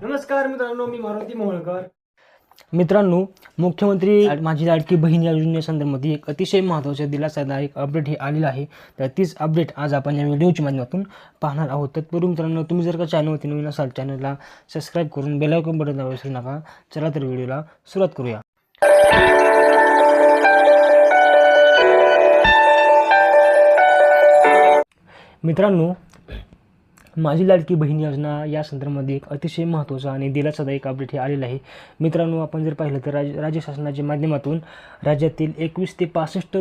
नमस्कार मित्रांनो, मी मारुती मोहोळकर. मित्रांनो, मुख्यमंत्री माझी लाडकी बहीण या योजनेसंदर्भात एक अतिशय महत्त्वाचा दिलासादायक अपडेट हे आलेलं आहे. तर तीच अपडेट आज आपण या व्हिडिओच्या माध्यमातून पाहणार आहोत. तत्पूर्वी मित्रांनो, तुम्ही जर का चॅनलवरती नवीन असाल चॅनलला सबस्क्राईब करून बेल आयकॉन बटन दाबायला विसरू नका. चला तर व्हिडिओला सुरुवात करूया. मित्रांनो, माझी लाडकी बहीण योजना या संदर्भामध्ये एक अतिशय महत्त्वाचा आणि दिलासादायक अपडेट हे आलेलं आहे. मित्रांनो, आपण जर पाहिलं तर राज्य शासनाच्या माध्यमातून राज्यातील 21 ते 65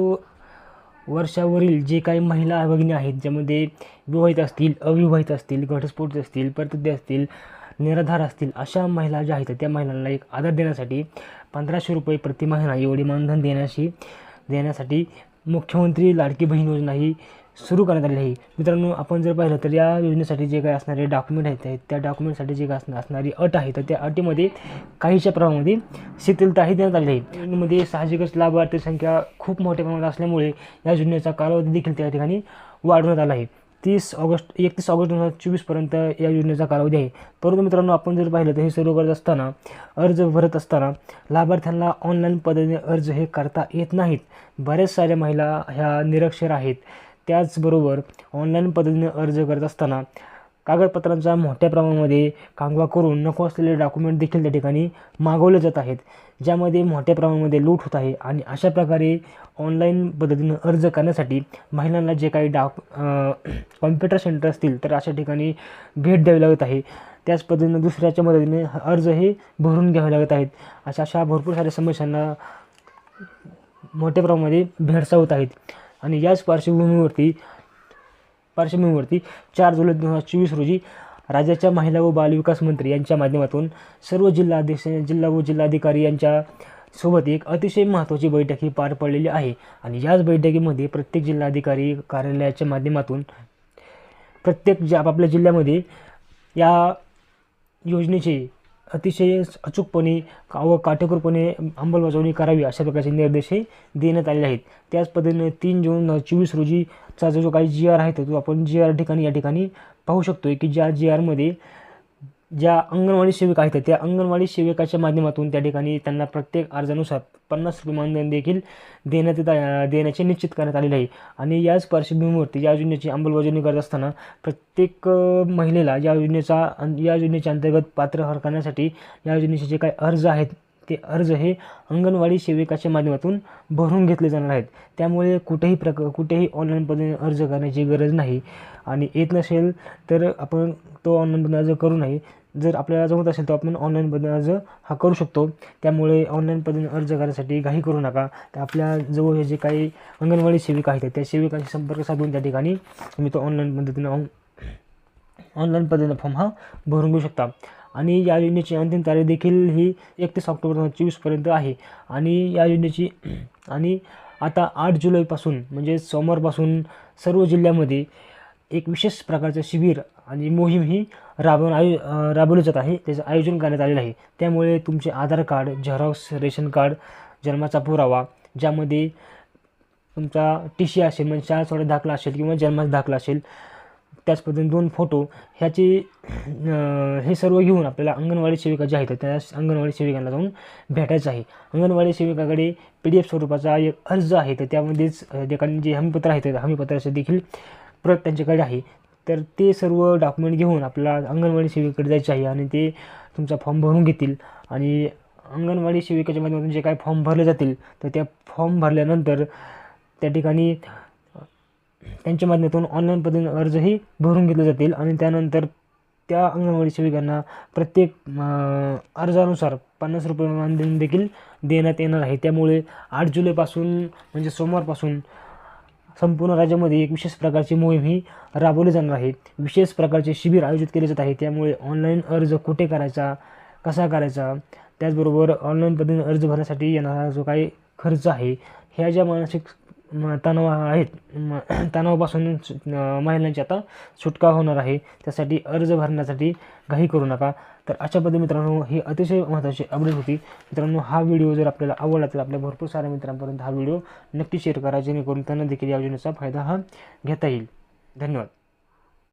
वर्षावरील जे काही महिला भगिनी आहेत, ज्यामध्ये विवाहित असतील, अविवाहित असतील, घटस्फोट असतील, परतुदे असतील, निराधार असतील, अशा महिला ज्या आहेत त्या महिलांना एक आधार देण्यासाठी 1500 रुपये प्रति महिना एवढे मानधन देण्यासाठी मुख्यमंत्री लाडकी बहीण योजना ही सुरू करण्यात आली आहे. मित्रांनो, आपण जर पाहिलं तर या योजनेसाठी जे काही असणारे डॉक्युमेंट आहेत त्या डॉक्युमेंटसाठी जे काही असणारी अट आहे तर त्या अटीमध्ये काहीच्या प्रमाणामध्ये शिथिलताही देण्यात आली आहे. योजनेमध्ये साहजिकच लाभार्थी संख्या खूप मोठ्या प्रमाणात असल्यामुळे या योजनेचा कालावधी देखील त्या ठिकाणी वाढवण्यात आला आहे. 31 ऑगस्ट 2024पर्यंत या योजनेचा कालावधी आहे. परंतु मित्रांनो, आपण जर पाहिलं तर हे सुरू करत असताना अर्ज भरत असताना लाभार्थ्यांना ऑनलाईन पद्धतीने अर्ज हे करता येत नाहीत. बऱ्याच साऱ्या महिला ह्या निरक्षर आहेत. त्याचबरोबर ऑनलाईन पद्धतीने अर्ज करत असताना कागदपत्रांचा मोठ्या प्रमाणामध्ये कांगवा करून नको असलेले डॉक्युमेंट देखील त्या ठिकाणी मागवले जात आहेत, ज्यामध्ये मोठ्या प्रमाणामध्ये लूट होत आहे. आणि अशा प्रकारे ऑनलाईन पद्धतीने अर्ज करण्यासाठी महिलांना जे काही कॉम्प्युटर सेंटर असतील तर अशा ठिकाणी भेट द्यावी लागत आहे. त्याच पद्धतीने दुसऱ्याच्या मदतीने अर्ज हे भरून घ्यावे लागत आहेत. अशा भरपूर साऱ्या समस्यांना मोठ्या प्रमाणामध्ये भेडसावत आहेत. आणि याच पार्श्वभूमीवरती 4 जुलै 2024 रोजी राज्याच्या महिला व बालविकास मंत्री यांच्या माध्यमातून सर्व जिल्हा व जिल्हाधिकारी यांच्या सोबत एक अतिशय महत्त्वाची बैठक ही पार पडलेली आहे. आणि याच बैठकीमध्ये प्रत्येक जिल्हाधिकारी कार्यालयाच्या माध्यमातून प्रत्येक आपापल्या जिल्ह्यामध्ये या योजनेचे अतिशय अचूकपणे व काटेकोरपणे अंमलबजावणी करावी अशा प्रकारचे निर्देश हे देण्यात आलेले आहेत. त्याच पद्धतीने 3 जून 2024 रोजीचा जो काही GR आहे तो आपण GR या ठिकाणी पाहू शकतो की ज्या GRमध्ये ज्या अंगणवाडी सेविका आहेत त्या अंगणवाडी सेविकाच्या माध्यमातून त्या ठिकाणी त्यांना प्रत्येक अर्जानुसार 50 रुपये मानधन देखील देण्याचे निश्चित करण्यात आलेले आहे. आणि याच पार्श्वभूमीवरती या योजनेची अंमलबजावणी करत असताना प्रत्येक महिलेला या योजनेच्या अंतर्गत पात्र करण्यासाठी या योजनेचे जे काही अर्ज आहेत ते अर्ज हे अंगणवाडी सेविकाच्या माध्यमातून भरून घेतले जाणार आहेत. त्यामुळे कुठेही ऑनलाईन पद्धतीने अर्ज करण्याची गरज नाही. आणि येत नसेल तर आपण तो ऑनलाईन पद्धतीने अर्ज करू नये. जर आपल्याला जमत असेल तर आपण ऑनलाईन पद्धतीने अर्ज हा करू शकतो. त्यामुळे ऑनलाईन पद्धतीने अर्ज करण्यासाठी घाई करू नका. तर आपल्या जवळ जे काही अंगणवाडी सेविका आहेत त्या सेविकांशी संपर्क साधून त्या ठिकाणी तुम्ही तो ऑनलाईन पद्धतीने फॉर्म हा भरून घेऊ शकता. आणि या योजनेची अंतिम तारीख देखील ही 31 ऑक्टोबर 2024पर्यंत आहे. आणि या योजनेची आता 8 जुलैपासून म्हणजे सोमवारपासून सर्व जिल्ह्यामध्ये एक विशेष प्रकारचं शिबिर आणि मोहीम ही राबवली जात आहे. त्याचं आयोजन करण्यात आलेलं आहे. त्यामुळे तुमचे आधार कार्ड, झेरॉक्स, रेशन कार्ड, जन्माचा पुरावा, ज्यामध्ये तुमचा TC असेल म्हणजे शाळा सोडा दाखला असेल किंवा जन्माचा दाखला असेल, त्याच पद्धतीने 2 फोटो हे सर्व घेऊन आपल्याला अंगणवाडी सेविका ज्या आहेत त्या अंगणवाडी सेविकांना जाऊन भेटायचं आहे. अंगणवाडी सेविकाकडे PDF स्वरूपाचा एक अर्ज आहे तर त्यामध्येच ठिकाणी जे हमीपत्र आहे त्या हमीपत्राचे देखील प्रत त्यांच्याकडे आहे. तर ते सर्व डॉक्युमेंट घेऊन आपल्याला अंगणवाडी सेविकेकडे जायचे आहे आणि ते तुमचा फॉर्म भरून घेतील. आणि अंगणवाडी सेविकेच्या माध्यमातून जे काही फॉर्म भरले जातील तर त्या फॉर्म भरल्यानंतर त्या ठिकाणी त्यांच्या माध्यमातून ऑनलाईन पद्धतीने अर्जही भरून घेतले जातील. आणि त्यानंतर त्या अंगणवाडी सेविकांना प्रत्येक अर्जानुसार 50 रुपये मानधन देखील देण्यात येणार आहे. त्यामुळे 8 जुलैपासून म्हणजे सोमवारपासून संपूर्ण राज्यामध्ये एक विशेष प्रकारची मोहीम ही राबवली जाणार आहे. विशेष प्रकारचे शिबिर आयोजित केले जात आहे. त्यामुळे ऑनलाईन अर्ज कुठे करायचा, कसा करायचा, त्याचबरोबर ऑनलाईन पद्धतीने अर्ज भरण्यासाठी येणारा जो काही खर्च आहे, ह्या ज्या मानसिक तणावापासून महिलांची आता सुटका होणार आहे. त्यासाठी अर्ज भरण्यासाठी घाई करू नका. तर अशा पद्धतीने मित्रांनो ही अतिशय महत्त्वाची अपडेट होती. मित्रांनो, हा व्हिडिओ जर आपल्याला आवडला तर आपल्या भरपूर साऱ्या मित्रांपर्यंत हा व्हिडिओ नक्की शेअर करा, जेणेकरून त्यांना देखील या योजनेचा फायदा हा घेता येईल. धन्यवाद.